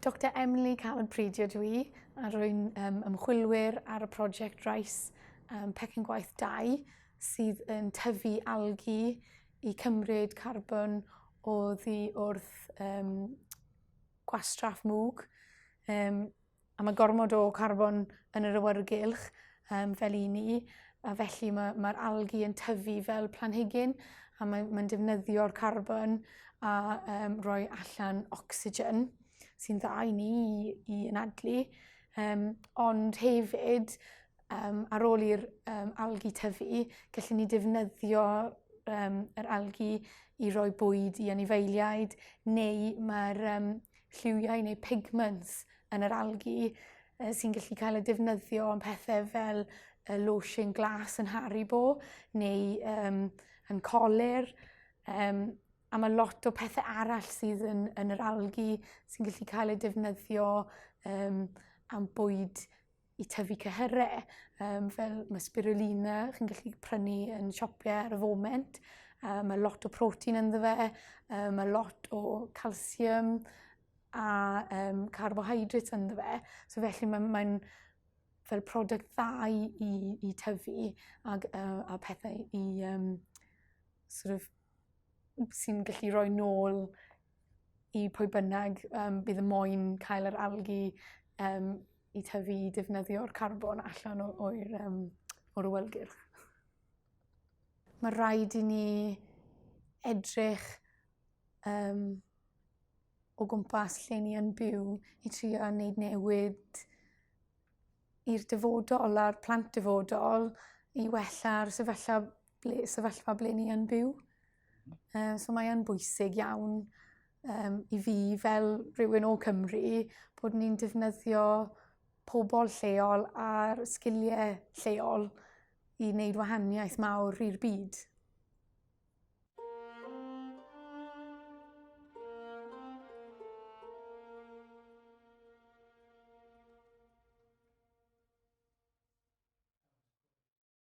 Dr Emily Caled-Pridio dwi, a rwy'n ymchwilwyr ar y prosiect Rice Pecyn Gwaith 2 sydd yn tyfu algi i cymryd carbon oddi wrth gwastraff mwg. A mae gormod o carbon yn yr awyrgylch fel i ni, a felly mae'r algi yn tyfu fel planhigyn a mae'n defnyddio'r carbon a rhoi allan ocsigen sy'n dda i ni i anadlu. Ond hefyd, ar ôl i'r algi tyfu, gallwn ni defnyddio yr algi i roi bwyd i anifeiliaid, neu mae'r lliwiau neu pigments yn yr algi sy'n gallu cael eu defnyddio am pethau fel lotion glas yn Haribo neu yn colir. A mae lot o pethau arall sydd yn yr algi sy'n gallu cael eu defnyddio am bwyd i tyfu cyhyrau. Fel mae spirulina chi'n gallu prynu yn siopau ar y foment. Mae lot o protein ynddo fe, mae lot o calsium a carbohydrates ynddo fe. So felly mae'n fel product dda i tyfu a pethau i sy'n gallu rhoi nôl i pwy bynnag bydd y moyn cael yr algi i tyfu i defnyddio'r carbon allan o'r awyrgylch. Mae rhaid i ni edrych o gwmpas lle ni yn byw i trio wneud newid i'r dyfodol a'r plant dyfodol i wella'r sefyllfa ble ni yn byw. So mae yn bwysig iawn i fi fel rhywun o Cymru bod ni'n defnyddio pobl lleol a'r sgiliau lleol i wneud wahaniaeth mawr i'r byd.